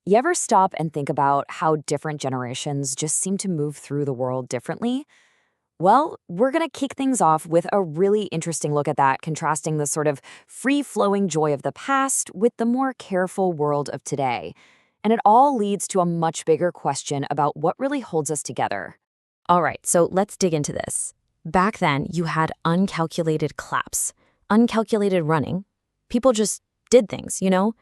You ever stop and think about how different generations just seem to move through the world differently? Well, we're going to kick things off with a really interesting look at that, contrasting the sort of free flowing joy of the past with the more careful world of today. And it all leads to a much bigger question about what really holds us together. All right, so let's dig into this. Back then, you had uncalculated claps, uncalculated running. People just did things, you know?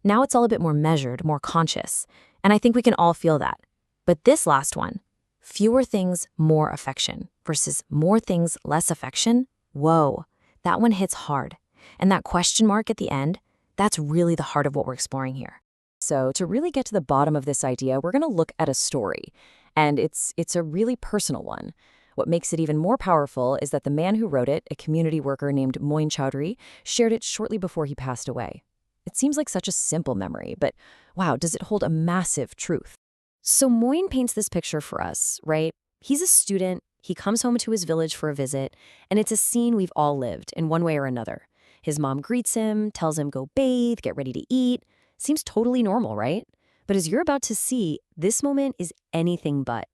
Now it's all a bit more measured, more conscious. And I think we can all feel that. But this last one, fewer things, more affection versus more things, less affection. Whoa, that one hits hard. And that question mark at the end, that's really the heart of what we're exploring here. So to really get to the bottom of this idea, we're going to look at a story. And it's a really personal one. What makes it even more powerful is that the man who wrote it, a community worker named Moin Chowdhury, shared it shortly before he passed away. It seems like such a simple memory, but wow, does it hold a massive truth? So Moin paints this picture for us, right? He's a student, he comes home to his village for a visit, and it's a scene we've all lived in one way or another. His mom greets him, tells him go bathe, get ready to eat. Seems totally normal, right? But as you're about to see, this moment is anything but.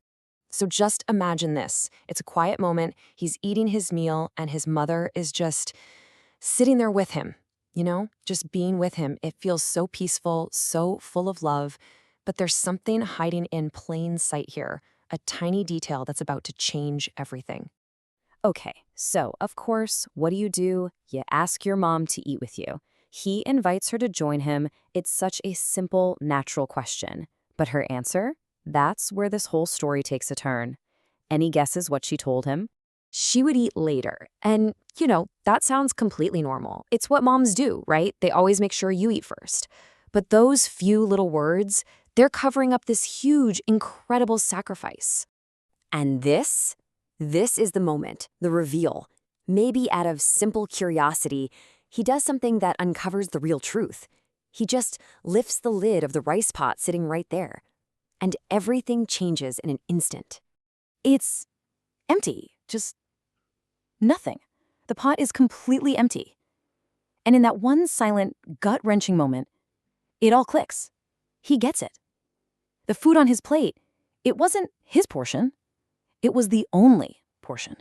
So just imagine this. It's a quiet moment, he's eating his meal, and his mother is just sitting there with him. Just being with him. It feels so peaceful, so full of love, but there's something hiding in plain sight here, a tiny detail that's about to change everything. Okay, so of course, what do? You ask your mom to eat with you. He invites her to join him. It's such a simple, natural question. But her answer? That's where this whole story takes a turn. Any guesses what she told him? She would eat later. And, that sounds completely normal. It's what moms do, right? They always make sure you eat first. But those few little words, they're covering up this huge, incredible sacrifice. And this is the moment, the reveal. Maybe out of simple curiosity, he does something that uncovers the real truth. He just lifts the lid of the rice pot sitting right there. And everything changes in an instant. It's empty, just nothing. The pot is completely empty. And in that one silent, gut-wrenching moment, it all clicks. He gets it. The food on his plate, it wasn't his portion. It was the only portion.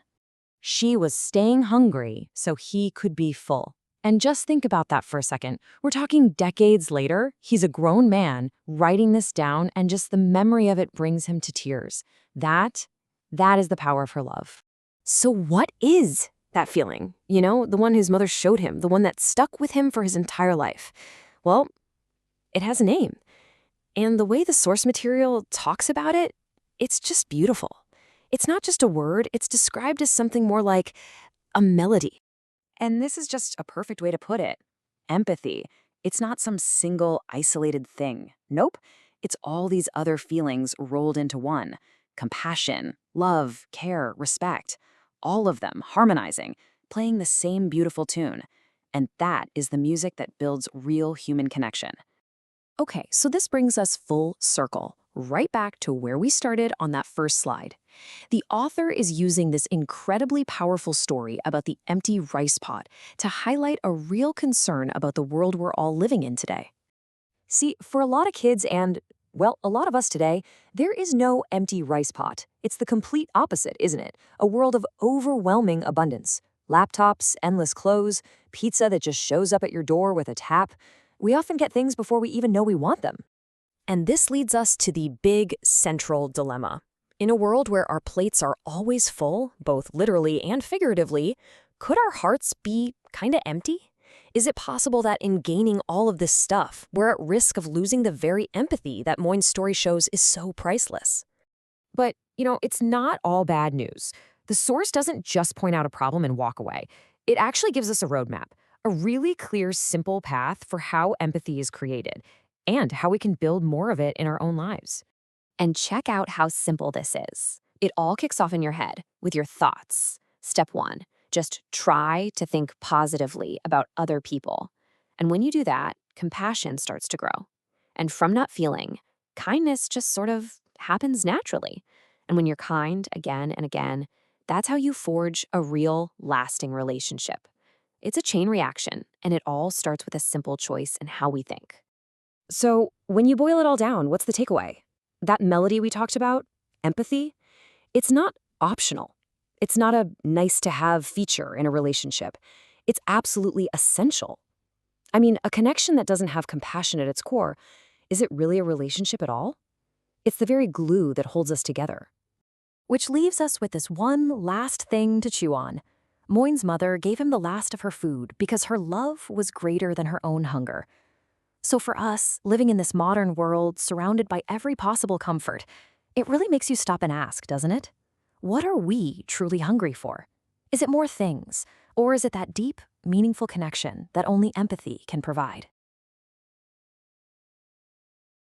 She was staying hungry so he could be full. And just think about that for a second. We're talking decades later. He's a grown man writing this down, and just the memory of it brings him to tears. That is the power of her love. So what is that feeling? The one his mother showed him, the one that stuck with him for his entire life. Well, it has a name. And the way the source material talks about it, it's just beautiful. It's not just a word, it's described as something more like a melody. And this is just a perfect way to put it. Empathy. It's not some single, isolated thing. Nope. It's all these other feelings rolled into one. Compassion, love, care, respect. All of them harmonizing, playing the same beautiful tune. And that is the music that builds real human connection. Okay, so this brings us full circle, right back to where we started on that first slide. The author is using this incredibly powerful story about the empty rice pot to highlight a real concern about the world we're all living in today. See, for a lot of kids and, well, a lot of us today, there is no empty rice pot. It's the complete opposite, isn't it? A world of overwhelming abundance. Laptops, endless clothes, pizza that just shows up at your door with a tap. We often get things before we even know we want them. And this leads us to the big central dilemma. In a world where our plates are always full, both literally and figuratively, could our hearts be kind of empty? Is it possible that in gaining all of this stuff, we're at risk of losing the very empathy that Moyne's story shows is so priceless? But, it's not all bad news. The source doesn't just point out a problem and walk away. It actually gives us a roadmap, a really clear, simple path for how empathy is created and how we can build more of it in our own lives. And check out how simple this is. It all kicks off in your head with your thoughts. Step 1, just try to think positively about other people. And when you do that, compassion starts to grow. And from not feeling, kindness just sort of happens naturally. And when you're kind again and again, that's how you forge a real, lasting relationship. It's a chain reaction, and it all starts with a simple choice in how we think. So, when you boil it all down, what's the takeaway? That melody we talked about, empathy, it's not optional. It's not a nice to have feature in a relationship. It's absolutely essential. I mean, a connection that doesn't have compassion at its core, is it really a relationship at all? It's the very glue that holds us together. Which leaves us with this one last thing to chew on. Moyne's mother gave him the last of her food because her love was greater than her own hunger. So for us, living in this modern world, surrounded by every possible comfort, it really makes you stop and ask, doesn't it? What are we truly hungry for? Is it more things, or is it that deep, meaningful connection that only empathy can provide?